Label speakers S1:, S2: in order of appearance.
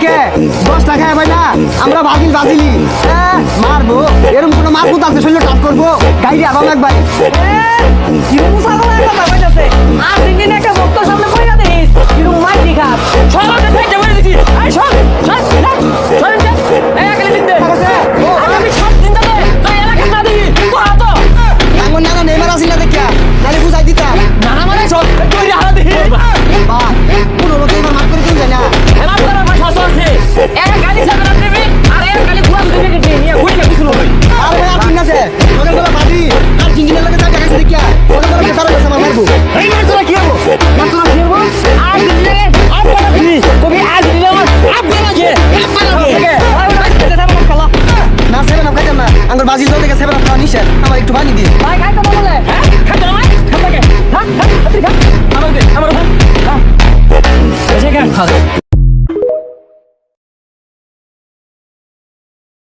S1: কে 10 টাকা ভাই না আমরা বাজিলি মারবো এরকম কোনো মারপুত আছে শরীরে টাচ করবো গাইরে আবার একবার
S2: কি মুসাফা কথা কইতাছে আর্জেন্টিনা একটা ভক্ত সামনে